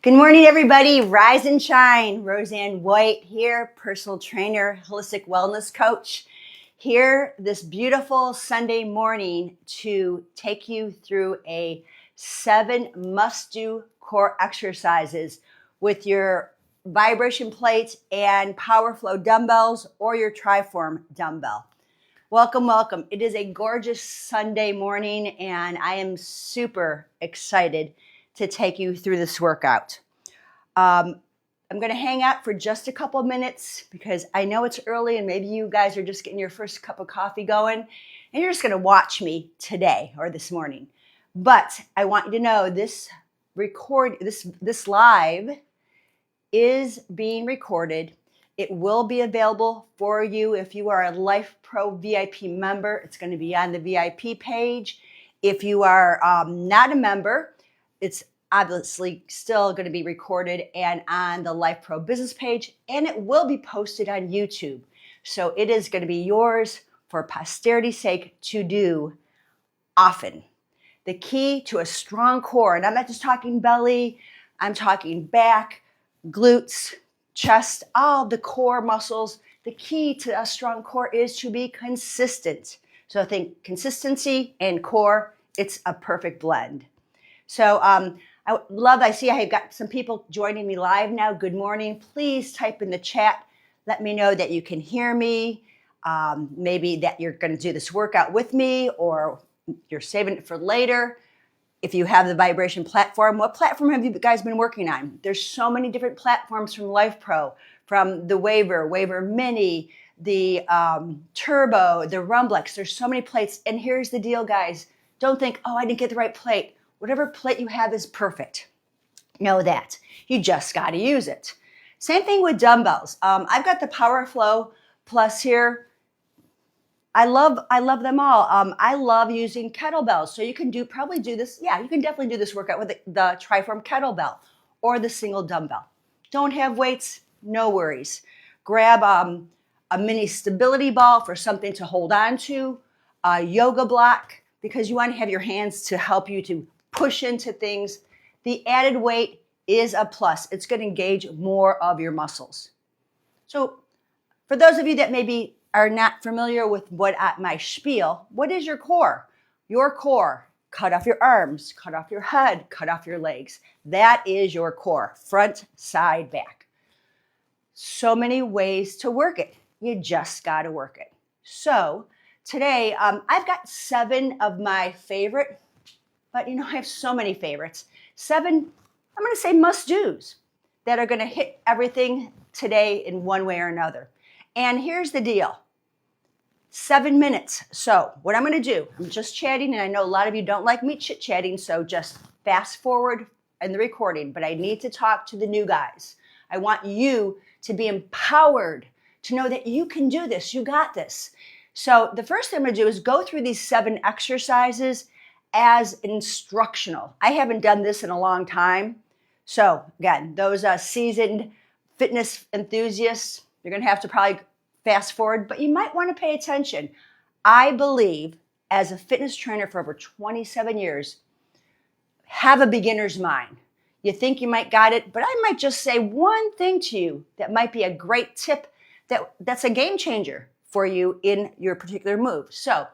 Good morning, everybody. Rise and shine. Roseann White here, personal trainer, holistic wellness coach, here this beautiful Sunday morning to take you through a 7 must-do core exercises with your vibration plates and PowerFlow dumbbells or your Triform dumbbell. Welcome, welcome. It is a gorgeous Sunday morning, and I am super excited to take you through this workout. I'm going to hang out for just a couple of minutes because I know it's early and maybe you guys are just getting your first cup of coffee going and you're just going to watch me today or this morning. But I want you to know this live is being recorded. It will be available for you if you are a Lifepro VIP member. It's going to be on the VIP page. If you are not a member, it's obviously still going to be recorded and on the Lifepro business page, and it will be posted on YouTube. So it is going to be yours for posterity's sake to do often. The key to a strong core, and I'm not just talking belly, I'm talking back, glutes, chest, all the core muscles. The key to a strong core is to be consistent. So I think consistency and core, it's a perfect blend. So I see I have got some people joining me live now. Good morning. Please type in the chat. Let me know that you can hear me. Maybe that you're going to do this workout with me or you're saving it for later. If you have the vibration platform, what platform have you guys been working on? There's so many different platforms from Lifepro, from the Waver Mini, the Turbo, the Rumblex. There's so many plates. And here's the deal, guys. Don't think, oh, I didn't get the right plate. Whatever plate you have is perfect. Know that. You just got to use it. Same thing with dumbbells. I've got the PowerFlow Plus here. I love them all. I love using kettlebells. So you can probably do this. Yeah, you can definitely do this workout with the Triform kettlebell or the single dumbbell. Don't have weights? No worries. Grab a mini stability ball for something to hold on to, a yoga block, because you want to have your hands to help you to push into things. The added weight is a plus. It's going to engage more of your muscles. So for those of you that maybe are not familiar with my spiel, what is your core? Your core, cut off your arms, cut off your head, cut off your legs. That is your core, front, side, back. So many ways to work it. You just got to work it. So today, I've got 7 of my favorite, but I have so many favorites. 7, I'm going to say must-dos that are going to hit everything today in one way or another. And here's the deal. 7 minutes. So what I'm going to do, I'm just chatting, and I know a lot of you don't like me chit-chatting, so just fast forward in the recording, but I need to talk to the new guys. I want you to be empowered, to know that you can do this, you got this. So the first thing I'm going to do is go through these 7 exercises as instructional. I haven't done this in a long time. So again, those seasoned fitness enthusiasts, you're going to have to probably fast forward, but you might want to pay attention. I believe, as a fitness trainer for over 27 years, have a beginner's mind. You think you might got it, but I might just say one thing to you that might be a great tip that's a game changer for you in your particular move. So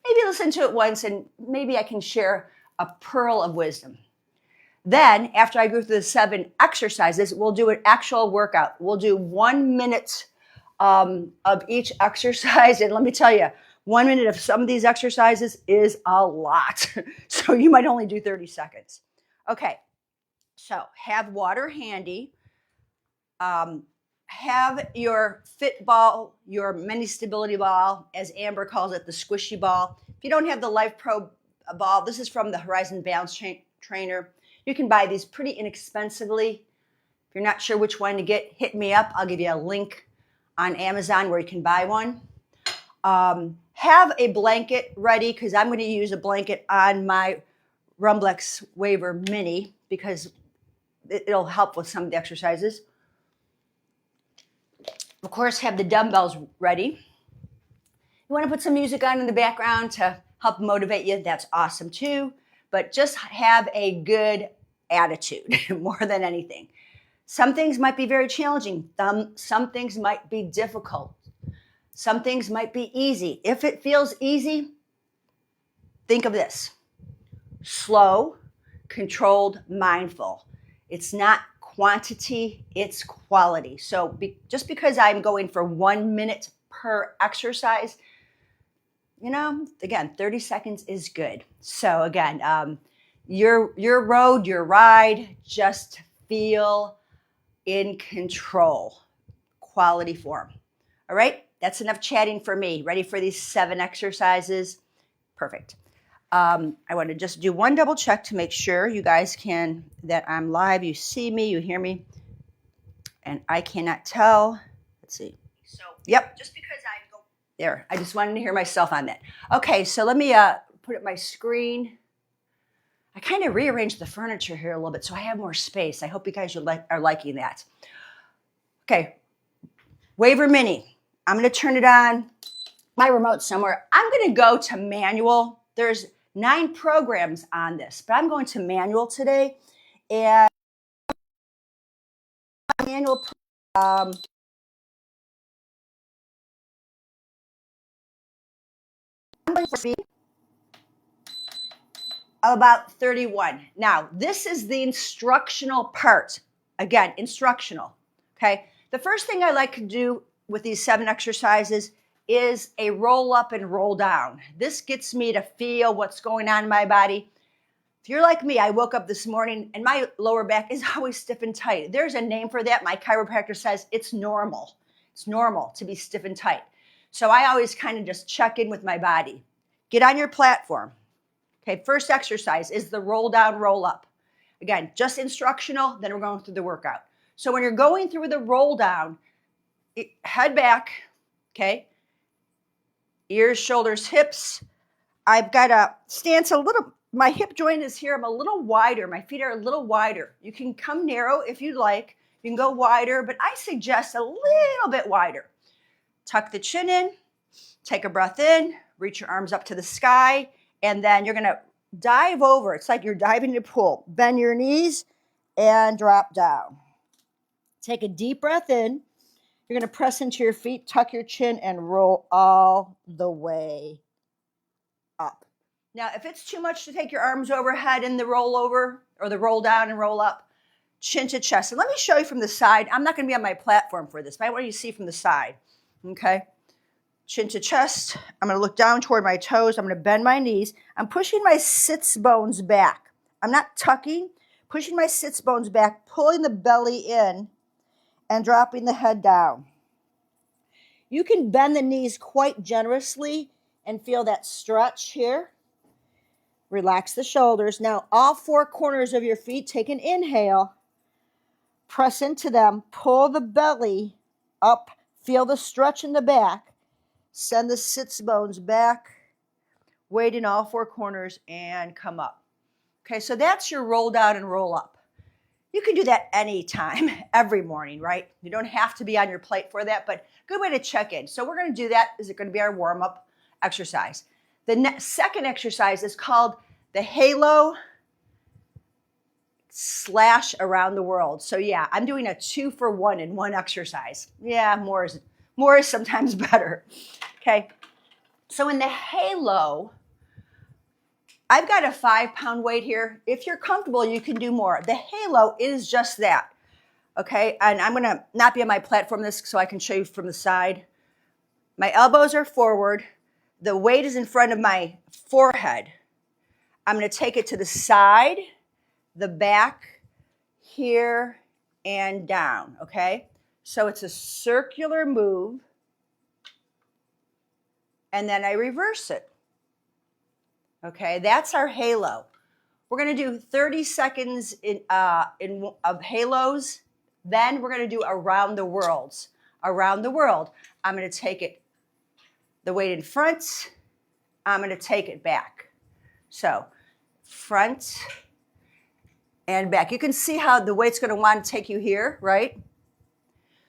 maybe listen to it once and maybe I can share a pearl of wisdom. Then after I go through the 7 exercises, we'll do an actual workout. We'll do 1 minute of each exercise. And let me tell you, 1 minute of some of these exercises is a lot. So you might only do 30 seconds. Okay, so have water handy. Have your fit ball, your mini stability ball, as Amber calls it, the squishy ball. If you don't have the Lifepro ball, this is from the Horizon Balance Trainer. You can buy these pretty inexpensively. If you're not sure which one to get, hit me up. I'll give you a link on Amazon where you can buy one. Have a blanket ready because I'm going to use a blanket on my Rumblex Waver Mini because it'll help with some of the exercises. Of course, have the dumbbells ready. You want to put some music on in the background to help motivate you. That's awesome too. But just have a good attitude more than anything. Some things might be very challenging. Some things might be difficult. Some things might be easy. If it feels easy, think of this: slow, controlled, mindful. It's not quantity, it's quality. So just because I'm going for 1 minute per exercise, again, 30 seconds is good. So again, your road, your ride, just feel in control. Quality form. All right, that's enough chatting for me. Ready for these 7 exercises? Perfect. I want to just do one double check to make sure you guys that I'm live. You see me, you hear me, and I cannot tell. Let's see. So, yep. Just because I go there, I just wanted to hear myself on that. Okay, so let me put up my screen. I kind of rearranged the furniture here a little bit so I have more space. I hope you guys are liking that. Okay, Waver Mini. I'm going to turn it on. My remote somewhere. I'm going to go to manual. There's 9 programs on this, but I'm going to manual today. And manual about 31. Now, this is the instructional part. Again, instructional. Okay. The first thing I like to do with these 7 exercises is a roll up and roll down. This gets me to feel what's going on in my body. If you're like me, I woke up this morning and my lower back is always stiff and tight. There's a name for that. My chiropractor says it's normal. It's normal to be stiff and tight. So I always kind of just check in with my body. Get on your platform. Okay, first exercise is the roll down, roll up. Again, just instructional, then we're going through the workout. So when you're going through the roll down, head back, okay? Ears, shoulders, hips. I've got a stance my hip joint is here. I'm a little wider. My feet are a little wider. You can come narrow if you'd like. You can go wider, but I suggest a little bit wider. Tuck the chin in, take a breath in, reach your arms up to the sky, and then you're going to dive over. It's like you're diving into a pool. Bend your knees and drop down. Take a deep breath in. You're going to press into your feet, tuck your chin, and roll all the way up. Now, if it's too much to take your arms overhead in the roll over or the roll down and roll up, chin to chest. And let me show you from the side. I'm not going to be on my platform for this, but I want you to see from the side. Okay? Chin to chest. I'm going to look down toward my toes. I'm going to bend my knees. I'm pushing my sits bones back. I'm not tucking, pushing my sits bones back, pulling the belly in, and dropping the head down. You can bend the knees quite generously and feel that stretch here. Relax the shoulders. Now, all 4 corners of your feet, take an inhale. Press into them. Pull the belly up. Feel the stretch in the back. Send the sits bones back. Weight in all 4 corners and come up. Okay, so that's your roll down and roll up. You can do that anytime, every morning, right? You don't have to be on your plate for that, but good way to check in. So we're going to do that. Is it going to be our warm-up exercise? The second exercise is called the halo / around the world. So yeah, I'm doing a 2 for 1 in one exercise. Yeah, more is sometimes better. Okay. So in the halo, I've got a 5-pound weight here. If you're comfortable, you can do more. The halo is just that. Okay. And I'm going to not be on my platform this so I can show you from the side. My elbows are forward. The weight is in front of my forehead. I'm going to take it to the side, the back, here, and down, okay? So it's a circular move, and then I reverse it, okay? That's our halo. We're going to do 30 seconds of halos. Then we're going to do around the worlds. Around the world, I'm going to take the weight in front. I'm going to take it back. So front and back. You can see how the weight's going to want to take you here, right?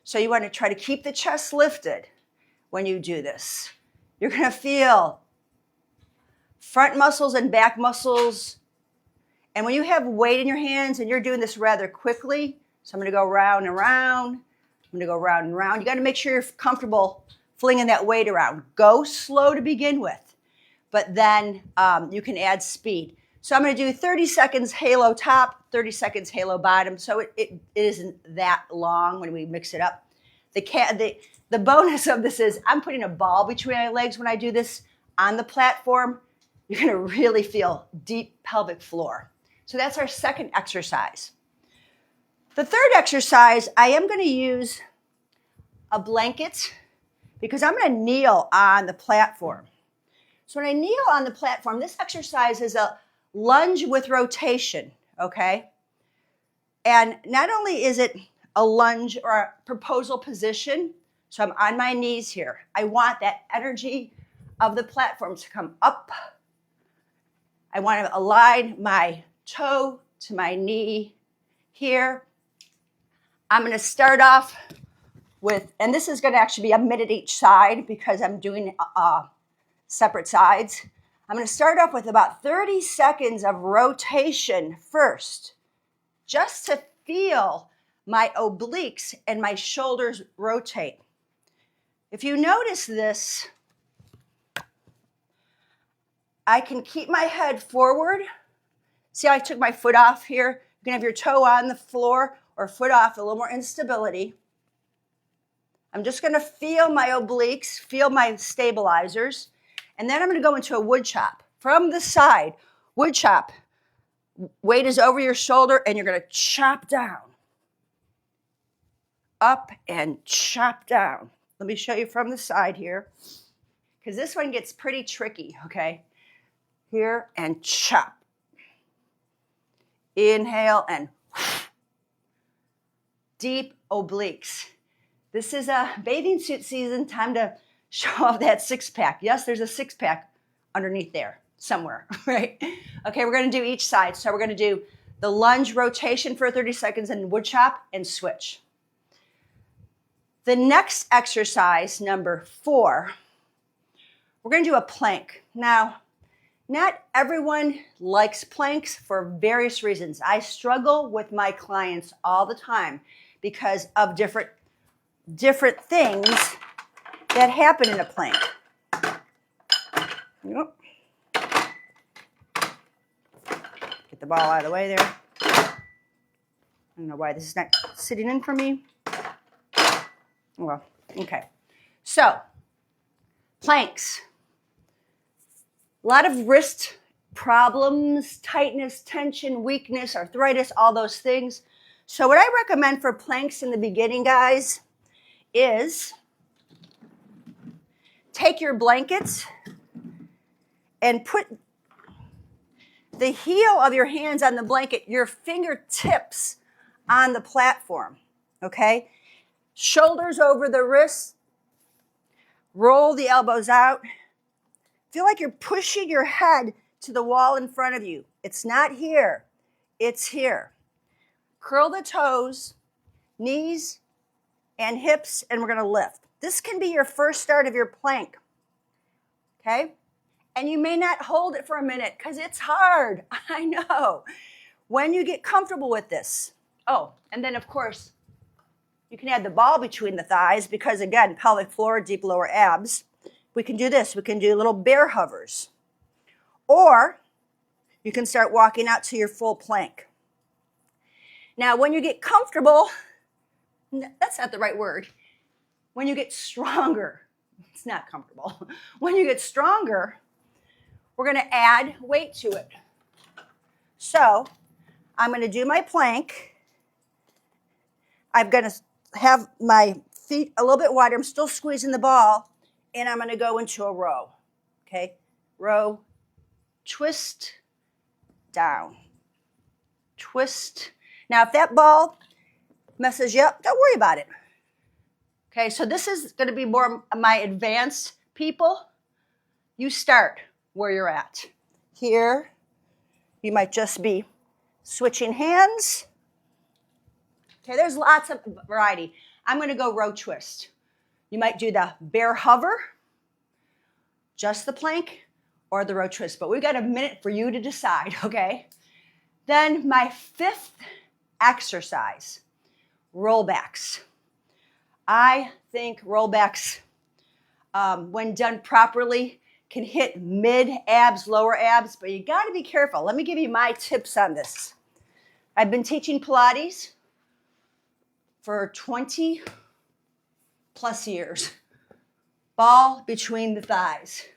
So you want to try to keep the chest lifted when you do this. You're going to feel front muscles and back muscles And when you have weight in your hands and you're doing this rather quickly, so I'm going to go round and round. I'm going to go round and round. You got to make sure you're comfortable flinging that weight around. Go slow to begin with, but then you can add speed. So I'm going to do 30 seconds halo top, 30 seconds halo bottom. So it isn't that long when we mix it up. The bonus of this is I'm putting a ball between my legs when I do this on the platform. You're going to really feel deep pelvic floor. So that's our second exercise. The third exercise, I am going to use a blanket because I'm going to kneel on the platform. So when I kneel on the platform, this exercise is a lunge with rotation, okay? And not only is it a lunge or a proposal position, so I'm on my knees here. I want that energy of the platform to come up. I want to align my toe to my knee here. I'm going to start off with, and this is going to actually be a minute each side because I'm doing separate sides. I'm going to start off with about 30 seconds of rotation first, just to feel my obliques and my shoulders rotate. If you notice this, I can keep my head forward. See how I took my foot off here? You can have your toe on the floor or foot off, a little more instability. I'm just going to feel my obliques, feel my stabilizers, and then I'm going to go into a wood chop. From the side, wood chop. Weight is over your shoulder and you're going to chop down. Up and chop down. Let me show you from the side here, because this one gets pretty tricky, okay? Here and chop. Inhale and deep obliques. This is a bathing suit season, time to show off that six-pack. Yes, there's a six-pack underneath there somewhere, right? Okay, we're going to do each side. So we're going to do the lunge rotation for 30 seconds and wood chop and switch. The next exercise, number 4, we're going to do a plank. Now, not everyone likes planks for various reasons. I struggle with my clients all the time because of different things that happen in a plank. Yep. Get the ball out of the way there. I don't know why this is not sitting in for me. Well, okay. So, planks. A lot of wrist problems, tightness, tension, weakness, arthritis, all those things. So what I recommend for planks in the beginning, guys, is take your blankets and put the heel of your hands on the blanket, your fingertips on the platform, okay? Shoulders over the wrists, roll the elbows out. Feel like you're pushing your head to the wall in front of you. It's not here, it's here. Curl the toes, knees and hips, and we're gonna lift. This can be your first start of your plank, okay? And you may not hold it for a minute because it's hard, I know. When you get comfortable with this, oh, and then of course, you can add the ball between the thighs because again, pelvic floor, deep lower abs. We can do this. We can do little bear hovers. Or you can start walking out to your full plank. Now, when you get comfortable, that's not the right word. When you get stronger, it's not comfortable. When you get stronger, we're going to add weight to it. So I'm going to do my plank. I'm going to have my feet a little bit wider. I'm still squeezing the ball. And I'm going to go into a row, okay? Row, twist, down, twist. Now, if that ball messes you up, don't worry about it. Okay, so this is going to be more my advanced people. You start where you're at. Here, you might just be switching hands. Okay, there's lots of variety. I'm going to go row twist. You might do the bear hover, just the plank, or the row twist. But we've got a minute for you to decide, okay? Then my fifth exercise, rollbacks. I think rollbacks, when done properly, can hit mid abs, lower abs, but you got to be careful. Let me give you my tips on this. I've been teaching Pilates for 20 plus years. Ball between the thighs.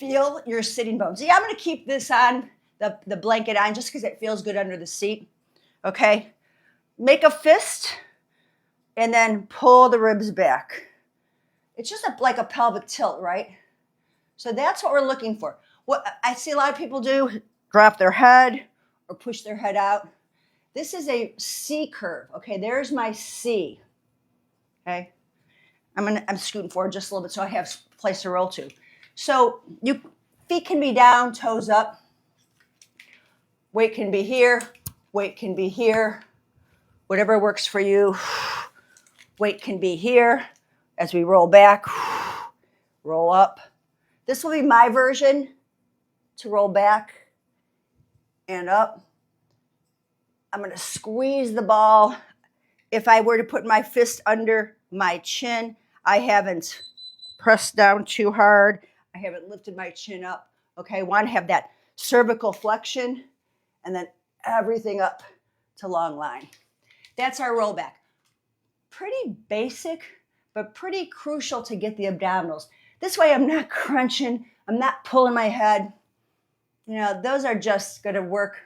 Feel your sitting bones. Yeah, I'm going to keep this on, the blanket on, just because it feels good under the seat. Okay? Make a fist and then pull the ribs back. It's just like a pelvic tilt, right? So that's what we're looking for. What I see a lot of people do, drop their head or push their head out. This is a C curve. Okay, there's my C. Okay, I'm scooting forward just a little bit so I have a place to roll to. So feet can be down, toes up. Weight can be here. Weight can be here. Whatever works for you. Weight can be here as we roll back, roll up. This will be my version to roll back and up. I'm going to squeeze the ball. If I were to put my fist under my chin, I haven't pressed down too hard. I haven't lifted my chin up. Okay, I want to have that cervical flexion and then everything up to long line. That's our rollback. Pretty basic, but pretty crucial to get the abdominals. This way I'm not crunching, I'm not pulling my head. You know, those are just going to work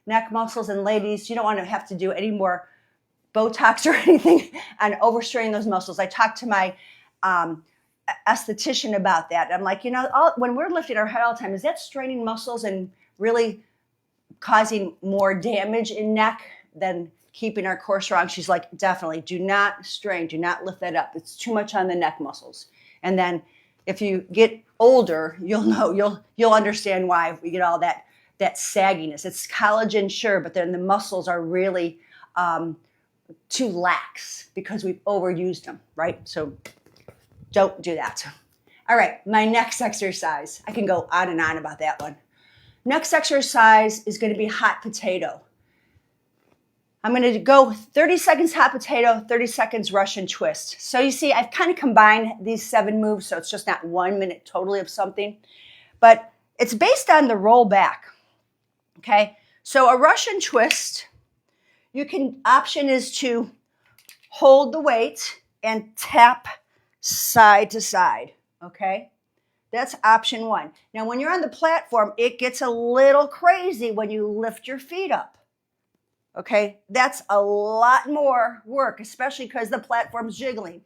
neck muscles. And ladies, you don't want to have to do any more Botox or anything on overstraining those muscles. I talked to my esthetician about that. I'm like, you know, when we're lifting our head all the time, is that straining muscles and really causing more damage in neck than keeping our core strong? She's like, definitely, do not strain, do not lift that up. It's too much on the neck muscles. And then if you get older, you'll know, you'll understand why we get all that sagginess. It's collagen, sure, but then the muscles are really too lax because we've overused them, right? So don't do that. All right, my next exercise. I can go on and on about that one. Next exercise is going to be hot potato. I'm going to go 30 seconds hot potato, 30 seconds Russian twist. So you see, I've kind of combined these 7 moves, so it's just not 1 minute totally of something. But it's based on the roll back. Okay, so a Russian twist, option is to hold the weight and tap side to side. Okay, that's option 1. Now, when you're on the platform, it gets a little crazy when you lift your feet up. Okay, that's a lot more work, especially because the platform's jiggling.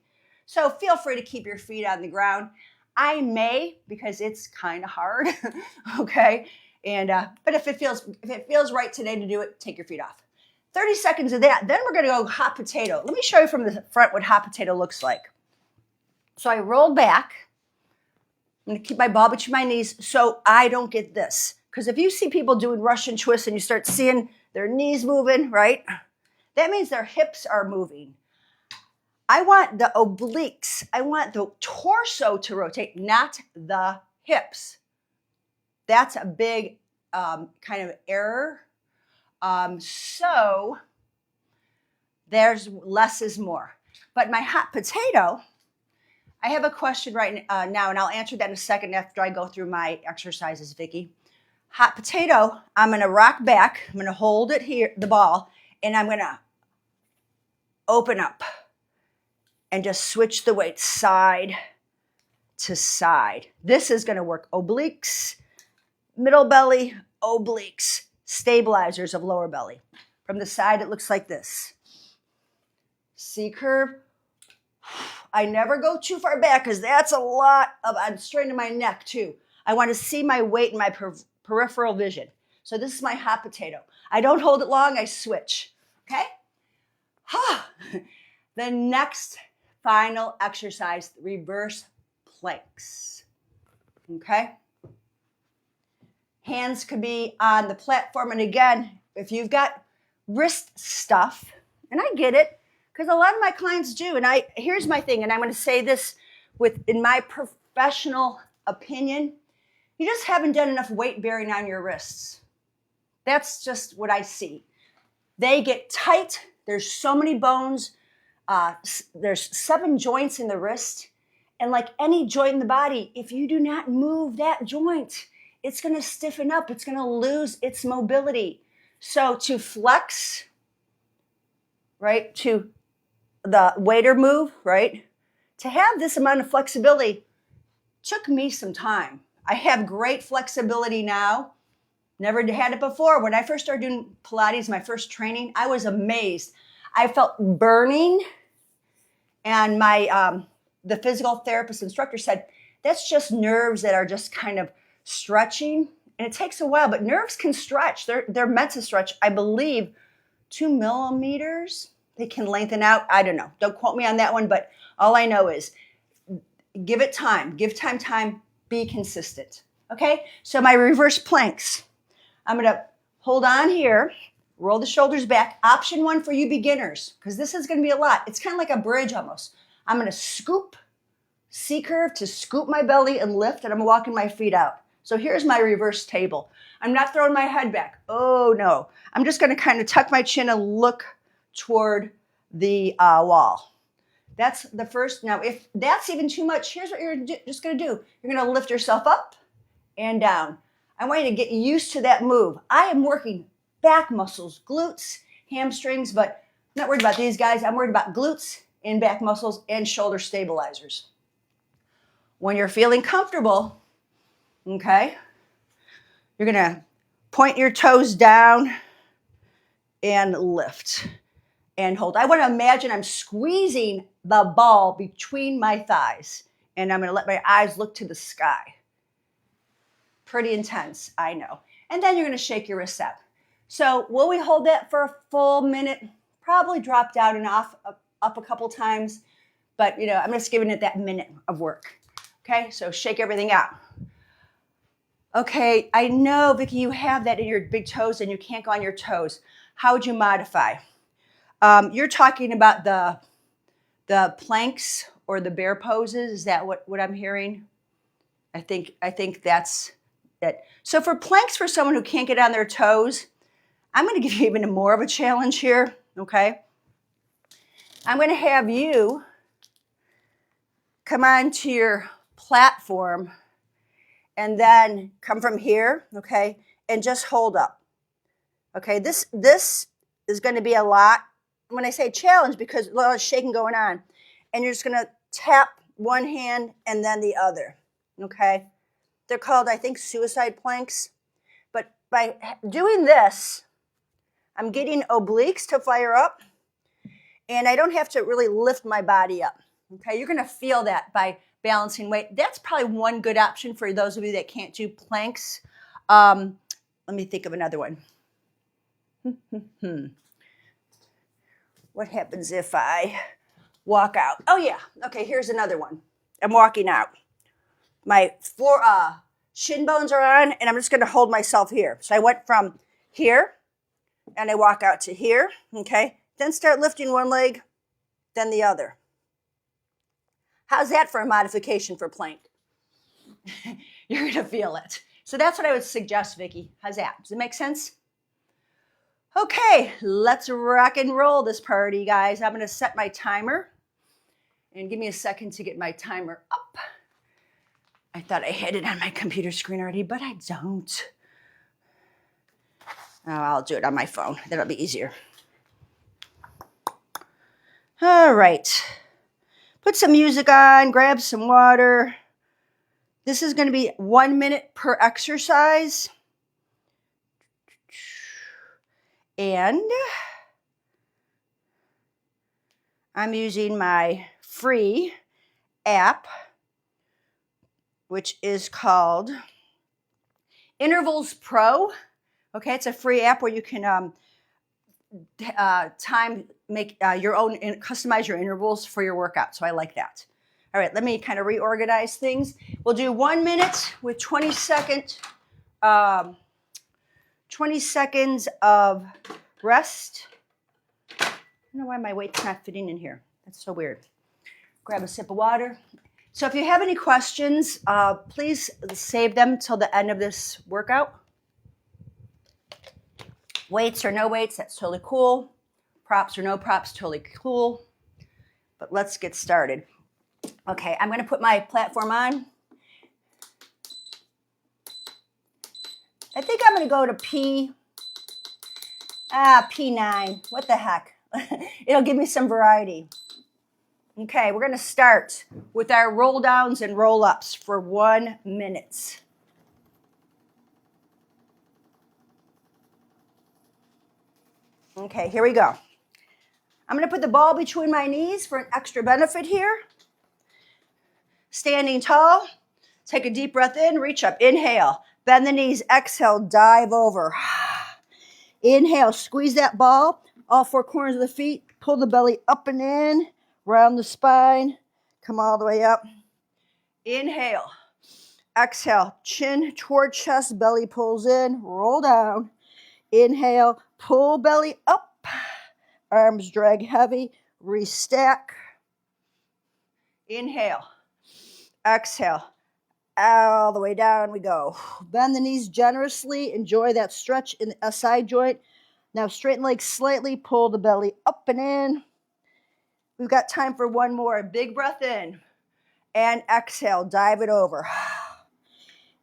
So feel free to keep your feet on the ground. I may, because it's kind of hard. Okay, and but if it feels right today to do it, take your feet off. 30 seconds of that. Then we're going to go hot potato. Let me show you from the front what hot potato looks like. So I roll back. I'm going to keep my ball between my knees so I don't get this. Because if you see people doing Russian twists and you start seeing their knees moving, right? That means their hips are moving. I want the obliques. I want the torso to rotate, not the hips. That's a big kind of error. So there's less is more. But my hot potato, I have a question right now, and I'll answer that in a second after I go through my exercises, Vicki. Hot potato, I'm going to rock back. I'm going to hold it here, the ball, and I'm going to open up and just switch the weight side to side. This is going to work obliques, middle belly, obliques, stabilizers of lower belly. From the side, it looks like this. C curve. I never go too far back because that's a lot of, I'm straining my neck too. I want to see my weight in my peripheral vision. So this is my hot potato. I don't hold it long, I switch. Okay? The next final exercise, reverse planks. Okay? Hands could be on the platform. And again, if you've got wrist stuff, and I get it, because a lot of my clients do, and here's my thing, and I'm going to say this in my professional opinion, you just haven't done enough weight bearing on your wrists. That's just what I see. They get tight. There's so many bones. There's 7 joints in the wrist. And like any joint in the body, if you do not move that joint, it's going to stiffen up. It's going to lose its mobility. So to flex, right, to the waiter move, right, to have this amount of flexibility took me some time. I have great flexibility now. Never had it before. When I first started doing Pilates, my first training, I was amazed. I felt burning, and my the physical therapist instructor said, that's just nerves that are just kind of stretching. And it takes a while, but nerves can stretch. They're meant to stretch, I believe, 2 millimeters. They can lengthen out. I don't know. Don't quote me on that one, but all I know is give it time. Give time, be consistent. Okay? So my reverse planks. I'm going to hold on here, roll the shoulders back. Option 1 for you beginners, because this is going to be a lot. It's kind of like a bridge almost. I'm going to scoop, C-curve to scoop my belly and lift, and I'm walking my feet out. So here's my reverse table. I'm not throwing my head back. Oh, no. I'm just going to kind of tuck my chin and look toward the wall. That's the first. Now, if that's even too much, here's what you're just going to do. You're going to lift yourself up and down. I want you to get used to that move. I am working back muscles, glutes, hamstrings, but I'm not worried about these guys. I'm worried about glutes and back muscles and shoulder stabilizers. When you're feeling comfortable, okay, you're going to point your toes down and lift and hold. I want to imagine I'm squeezing the ball between my thighs, and I'm going to let my eyes look to the sky. Pretty intense, I know. And then you're going to shake your wrists out. So will we hold that for a full minute? Probably drop down and off, up a couple times. But, you know, I'm just giving it that minute of work. Okay, so shake everything out. Okay, I know, Vicki, you have that in your big toes and you can't go on your toes. How would you modify? You're talking about the planks or the bear poses. Is that what I'm hearing? I think that's it. So for planks, for someone who can't get on their toes, I'm going to give you even more of a challenge here, okay? I'm going to have you come onto your platform and then come from here, okay, and just hold up. Okay, this is going to be a lot. When I say challenge, because a lot of shaking going on, and you're just going to tap one hand and then the other, okay? They're called, I think, suicide planks. But by doing this, I'm getting obliques to fire up, and I don't have to really lift my body up, okay? You're going to feel that by balancing weight. That's probably one good option for those of you that can't do planks. Let me think of another one. What happens if I walk out? Oh, yeah. Okay, here's another one. I'm walking out. My shin bones are on, and I'm just going to hold myself here. So I went from here, and I walk out to here, okay? Then start lifting one leg, then the other. How's that for a modification for plank? You're going to feel it. So that's what I would suggest, Vicki. How's that? Does it make sense? Okay, let's rock and roll this party, guys. I'm going to set my timer. And give me a second to get my timer up. I thought I had it on my computer screen already, but I don't. Oh, I'll do it on my phone. That'll be easier. All right. Put some music on, grab some water. This is going to be 1 minute per exercise. And I'm using my free app, which is called Intervals Pro. Okay, it's a free app where you can make your own, customize your intervals for your workout. So I like that. All right, let me kind of reorganize things. We'll do 1 minute with 20 seconds of rest. I don't know why my weight's not fitting in here. That's so weird. Grab a sip of water. So if you have any questions, please save them till the end of this workout. Weights or no weights, that's totally cool. Props or no props, totally cool. But let's get started. Okay, I'm going to put my platform on. I think I'm going to go to P9. What the heck? It'll give me some variety. Okay, we're going to start with our roll downs and roll ups for 1 minute. Okay, here we go. I'm going to put the ball between my knees for an extra benefit here. Standing tall. Take a deep breath in, reach up. Inhale, bend the knees. Exhale, dive over. Inhale, squeeze that ball. All four corners of the feet. Pull the belly up and in. Round the spine. Come all the way up. Inhale. Exhale, chin toward chest. Belly pulls in. Roll down. Inhale, pull belly up. Arms drag heavy. Restack. Inhale. Exhale. All the way down we go. Bend the knees generously. Enjoy that stretch in the SI joint. Now straighten legs slightly. Pull the belly up and in. We've got time for one more. Big breath in. And exhale. Dive it over.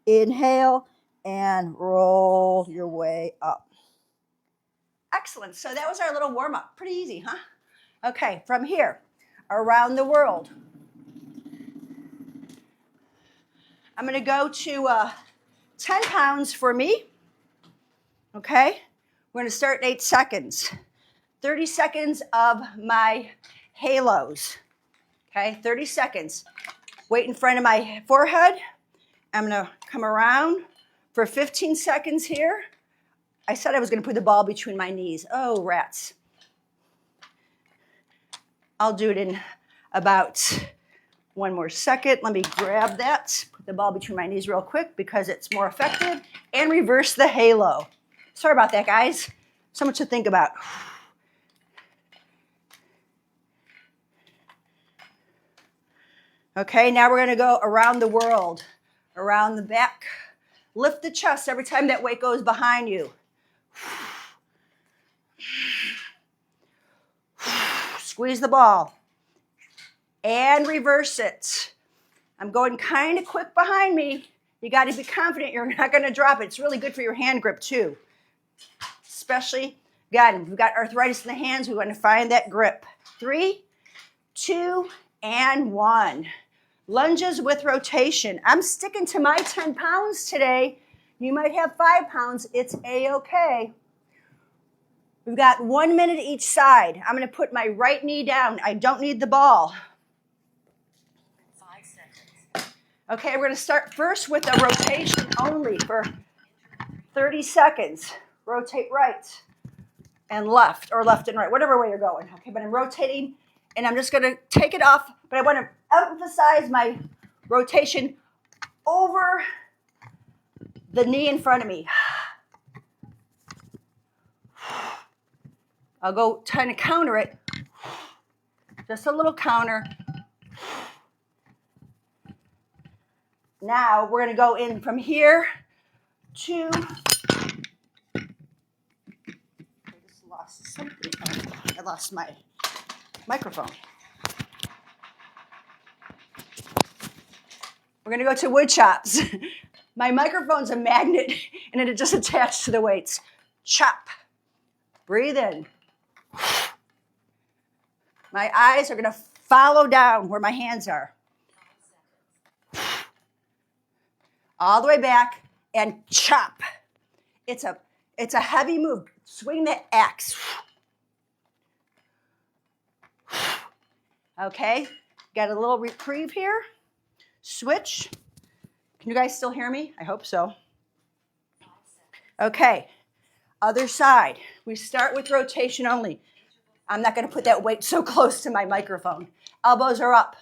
Inhale and roll your way up. Excellent. So that was our little warm-up. Pretty easy, huh? Okay, from here, around the world. I'm going to go to 10 pounds for me. Okay? We're going to start in 8 seconds. 30 seconds of my halos. Okay? 30 seconds. Weight in front of my forehead. I'm going to come around for 15 seconds here. I said I was going to put the ball between my knees. Oh, rats. I'll do it in about 1 more second. Let me grab that. Put the ball between my knees real quick because it's more effective. And reverse the halo. Sorry about that, guys. So much to think about. Okay, now we're going to go around the world. Around the back. Lift the chest every time that weight goes behind you. Squeeze the ball. And reverse it. I'm going kind of quick behind me. You got to be confident you're not going to drop it. It's really good for your hand grip too. Especially, again, if we've got arthritis in the hands, we want to find that grip. 3, 2, and 1. Lunges with rotation. I'm sticking to my 10 pounds today. You might have 5 pounds. It's A-okay. We've got 1 minute each side. I'm going to put my right knee down. I don't need the ball. 5 seconds. Okay, we're going to start first with a rotation only for 30 seconds. Rotate right and left, or left and right, whatever way you're going. Okay, but I'm rotating, and I'm just going to take it off, but I want to emphasize my rotation over the knee in front of me. I'll go trying to counter it. Just a little counter. Now we're going to go in from here to... I just lost something. Oh, I lost my microphone. We're going to go to wood chops. My microphone's a magnet, and it just attached to the weights. Chop. Breathe in. My eyes are going to follow down where my hands are. All the way back and chop. It's a heavy move. Swing the axe. Okay, got a little reprieve here. Switch. Can you guys still hear me? I hope so. Okay, other side. We start with rotation only. I'm not going to put that weight so close to my microphone. Elbows are up.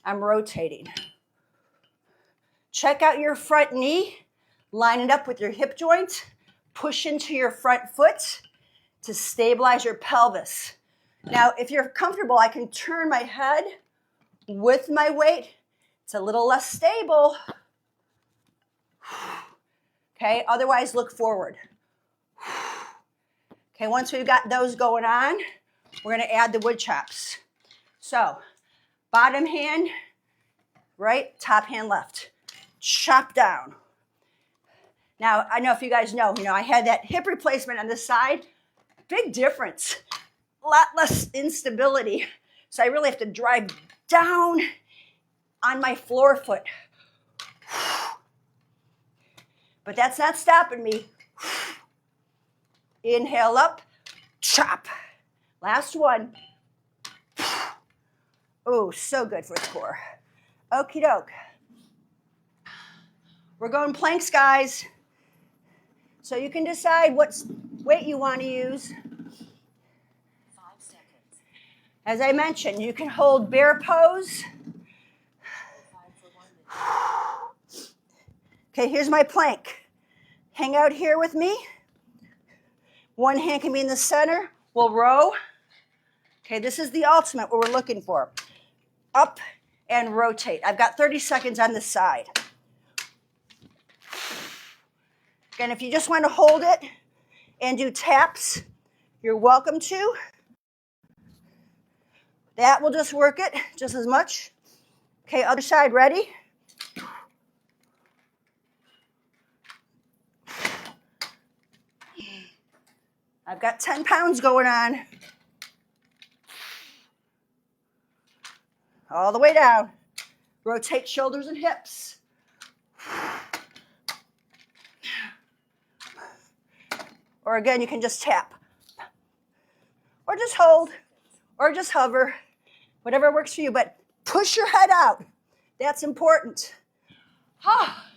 I'm rotating. Check out your front knee. Line it up with your hip joint. Push into your front foot to stabilize your pelvis. Now, if you're comfortable, I can turn my head with my weight. It's a little less stable. Okay, otherwise look forward. Okay, once we've got those going on, we're going to add the wood chops. So, bottom hand, right, top hand left. Chop down. Now, I know if you guys know, I had that hip replacement on this side. Big difference. A lot less instability. So I really have to drive down on my floor foot. But that's not stopping me. Inhale up, chop. Last one. Oh, so good for the core. Okie doke. We're going planks, guys. So you can decide what weight you want to use. 5 seconds. As I mentioned, you can hold bear pose. 5 for 1 minute. Okay, here's my plank. Hang out here with me. One hand can be in the center. We'll row. Okay, this is the ultimate, what we're looking for. Up and rotate. I've got 30 seconds on this side. Again, if you just want to hold it and do taps, you're welcome to. That will just work it just as much. Okay, other side, ready? I've got 10 pounds going on. All the way down. Rotate shoulders and hips. Or again, you can just tap. Or just hold. Or just hover. Whatever works for you. But push your head out. That's important. Ah.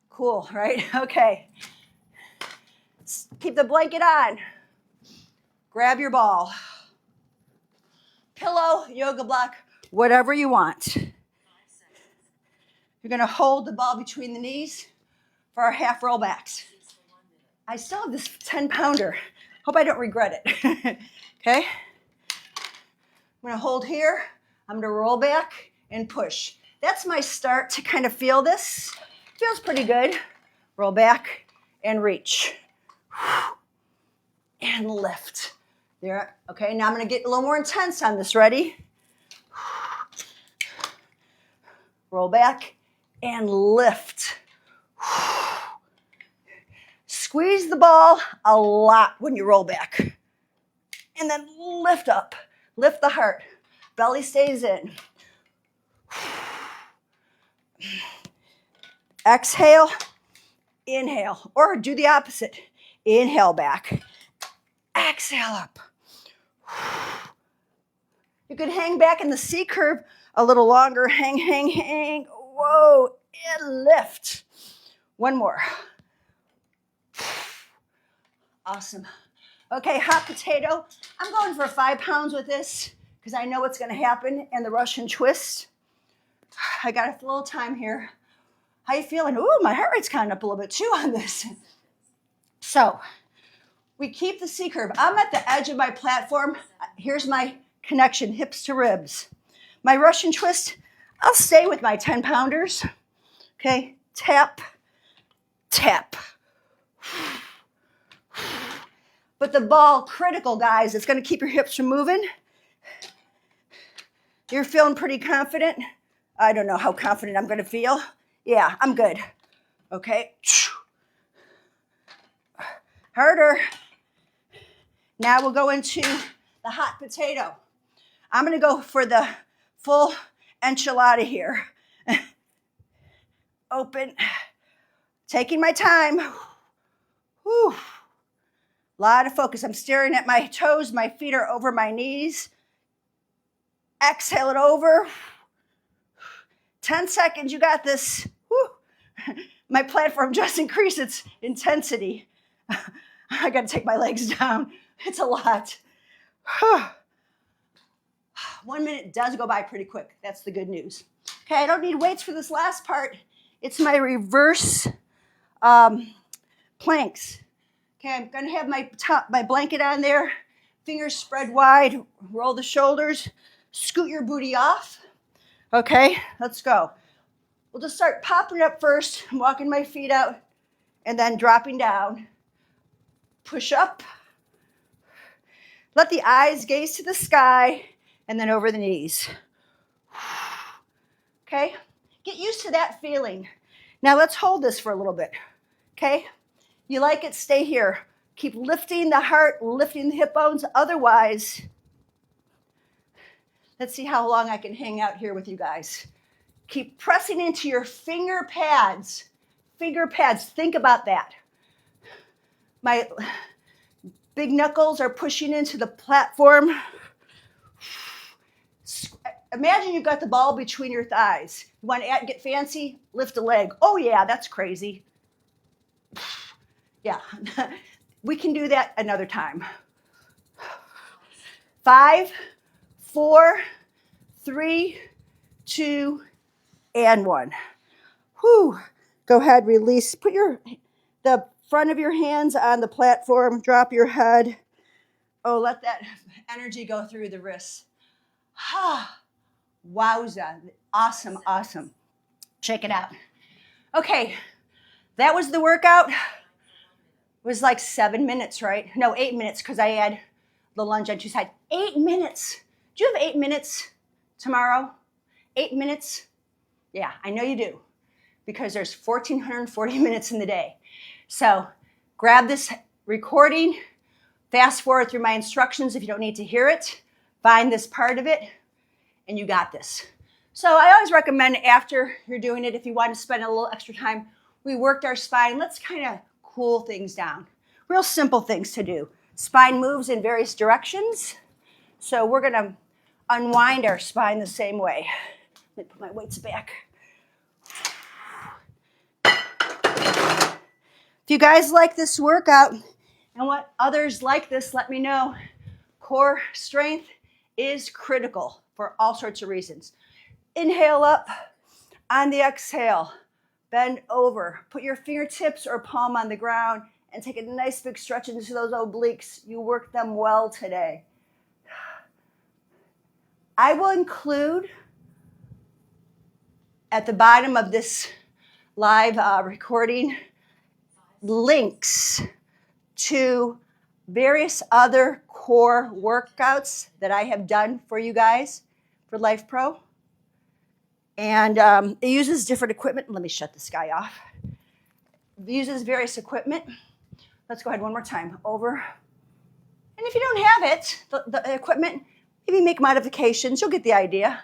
Cool, right? Okay. Keep the blanket on. Grab your ball. Pillow, yoga block, whatever you want. 5 seconds. You're going to hold the ball between the knees for our half roll backs. 6 for 1 minute. I still have this 10-pounder. Hope I don't regret it. Okay? I'm going to hold here. I'm going to roll back and push. That's my start to kind of feel this. Feels pretty good. Roll back and reach. And lift. There. Okay, now I'm going to get a little more intense on this. Ready? Roll back and lift. Squeeze the ball a lot when you roll back. And then lift up. Lift the heart. Belly stays in. Exhale. Inhale. Or do the opposite. Inhale back. Exhale up. You could hang back in the C curve a little longer. Hang, hang, hang. Whoa. And lift. One more. Awesome. Okay, hot potato. I'm going for 5 pounds with this because I know what's going to happen in the Russian twist. I got a little time here. How you feeling? Ooh, my heart rate's kind of up a little bit too on this. So, we keep the C curve. I'm at the edge of my platform. Here's my connection, hips to ribs. My Russian twist, I'll stay with my 10-pounders. Okay, tap, tap. But the ball, critical, guys. It's going to keep your hips from moving. You're feeling pretty confident. I don't know how confident I'm going to feel. Yeah, I'm good. Okay. Harder. Now we'll go into the hot potato. I'm going to go for the full enchilada here. Open. Taking my time. Whew. A lot of focus. I'm staring at my toes. My feet are over my knees. Exhale it over. 10 seconds. You got this. Whew. My platform just increased its intensity. I got to take my legs down. It's a lot. 1 minute does go by pretty quick. That's the good news. Okay, I don't need weights for this last part. It's my reverse planks. Okay, I'm going to have my blanket on there. Fingers spread wide. Roll the shoulders. Scoot your booty off. Okay, let's go. We'll just start popping it up first. Walking my feet out. And then dropping down. Push up. Let the eyes gaze to the sky and then over the knees. Okay? Get used to that feeling. Now let's hold this for a little bit. Okay? You like it, stay here. Keep lifting the heart, lifting the hip bones. Otherwise, let's see how long I can hang out here with you guys. Keep pressing into your finger pads. Finger pads, think about that. My big knuckles are pushing into the platform. Imagine you've got the ball between your thighs. You want to get fancy? Lift a leg. Oh yeah, that's crazy. Yeah, we can do that another time. 5, 4, 3, 2, and 1. Whew. Go ahead, release. Put the front of your hands on the platform. Drop your head. Oh, let that energy go through the wrists. Wowza. Awesome, awesome. Check it out. Okay, that was the workout. It was like 7 minutes, right? No, 8 minutes, because I had the lunge on 2 sides. 8 minutes. Do you have 8 minutes tomorrow? 8 minutes? Yeah, I know you do, because there's 1,440 minutes in the day. So grab this recording, fast forward through my instructions if you don't need to hear it, find this part of it, and you got this. So I always recommend after you're doing it, if you want to spend a little extra time, we worked our spine. Let's kind of cool things down. Real simple things to do. Spine moves in various directions. So we're going to unwind our spine the same way. Let me put my weights back. If you guys like this workout and want others like this, let me know. Core strength is critical for all sorts of reasons. Inhale up. On the exhale, bend over. Put your fingertips or palm on the ground and take a nice big stretch into those obliques. You worked them well today. I will include at the bottom of this live recording links to various other core workouts that I have done for you guys for Lifepro. And it uses different equipment. Let me shut this guy off. It uses various equipment. Let's go ahead one more time. Over. And if you don't have it, the equipment, maybe make modifications. You'll get the idea.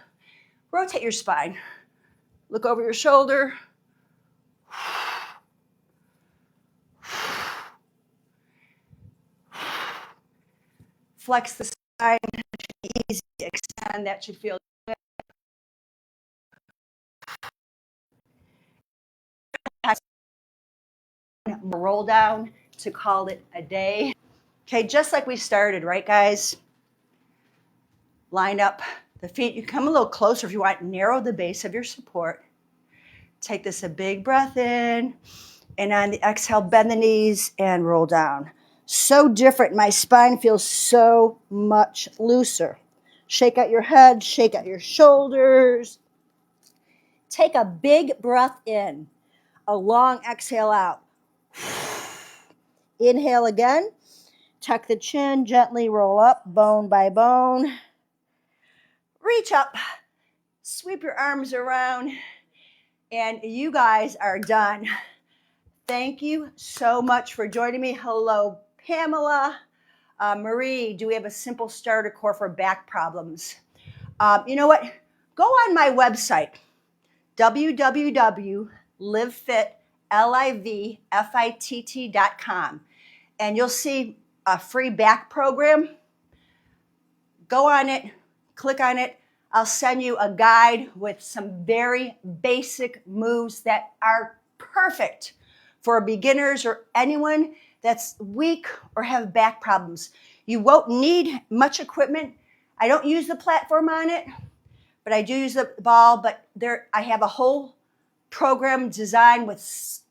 Rotate your spine. Look over your shoulder. Flex the spine. Easy to extend. That should feel good. Roll down to call it a day. Okay, just like we started, right, guys? Line up the feet. You come a little closer if you want. Narrow the base of your support. Take this a big breath in. And on the exhale, bend the knees and roll down. So different. My spine feels so much looser. Shake out your head. Shake out your shoulders. Take a big breath in. A long exhale out. Inhale again. Tuck the chin. Gently roll up, bone by bone. Reach up. Sweep your arms around. And you guys are done. Thank you so much for joining me. Hello, Pamela. Marie, do we have a simple starter core for back problems? You know what? Go on my website, www.livefitt.com, and you'll see a free back program. Go on it, click on it. I'll send you a guide with some very basic moves that are perfect for beginners or anyone that's weak or have back problems. You won't need much equipment. I don't use the platform on it, but I do use the ball. But I have a whole program designed with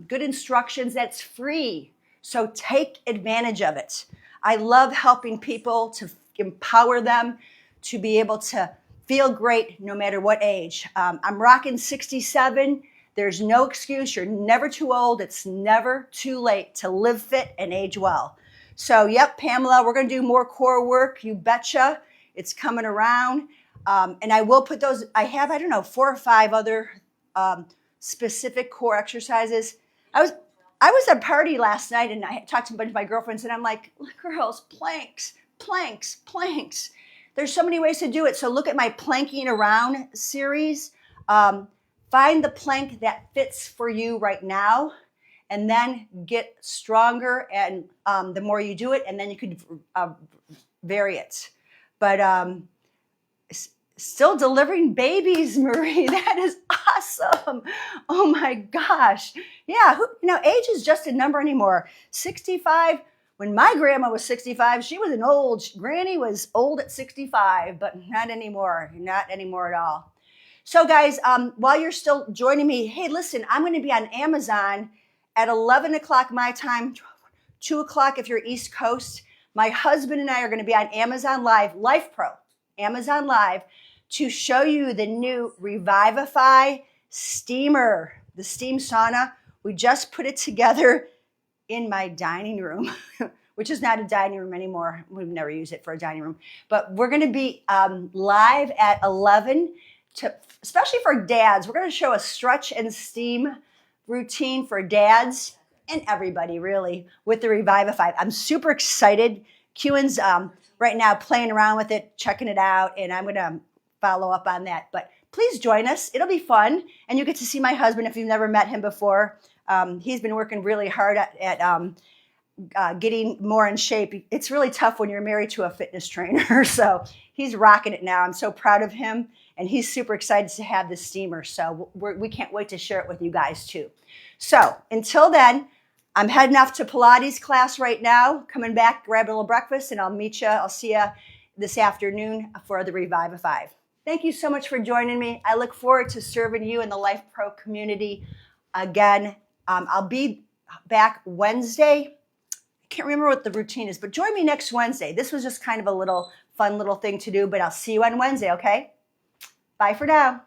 good instructions that's free. So take advantage of it. I love helping people to empower them to be able to feel great no matter what age. I'm rocking 67. There's no excuse. You're never too old. It's never too late to live fit and age well. So, yep, Pamela, we're going to do more core work. You betcha. It's coming around. And I will put those, I have, I don't know, 4 or 5 other specific core exercises. I was at a party last night and I talked to a bunch of my girlfriends and I'm like, girls, planks, planks, planks. There's so many ways to do it. So look at my planking around series. Find the plank that fits for you right now and then get stronger. And the more you do it, and then you could vary it. But still delivering babies, Marie. That is awesome. Oh my gosh. Yeah, age is just a number anymore. 65. When my grandma was 65, she was an old, Granny was old at 65, but not anymore. Not anymore at all. So guys, while you're still joining me, hey, listen, I'm going to be on Amazon at 11 o'clock my time, 2 o'clock if you're East Coast. My husband and I are going to be on Amazon Live, Lifepro, Amazon Live, to show you the new Revivify steamer, the steam sauna. We just put it together in my dining room, which is not a dining room anymore. We've never used it for a dining room. But we're going to be live at 11, especially for dads. We're going to show a stretch and steam routine for dads and everybody, really, with the Revivify. I'm super excited. Kewen's right now playing around with it, checking it out, and I'm going to follow up on that. But please join us. It'll be fun. And you get to see my husband if you've never met him before. He's been working really hard at getting more in shape. It's really tough when you're married to a fitness trainer. So he's rocking it now. I'm so proud of him. And he's super excited to have this steamer. So we can't wait to share it with you guys too. So until then, I'm heading off to Pilates class right now. Coming back, grab a little breakfast, and I'll meet you. I'll see you this afternoon for the Revivify. Thank you so much for joining me. I look forward to serving you in the Lifepro community again. I'll be back Wednesday. I can't remember what the routine is, but join me next Wednesday. This was just kind of a fun little thing to do, but I'll see you on Wednesday, okay? Bye for now.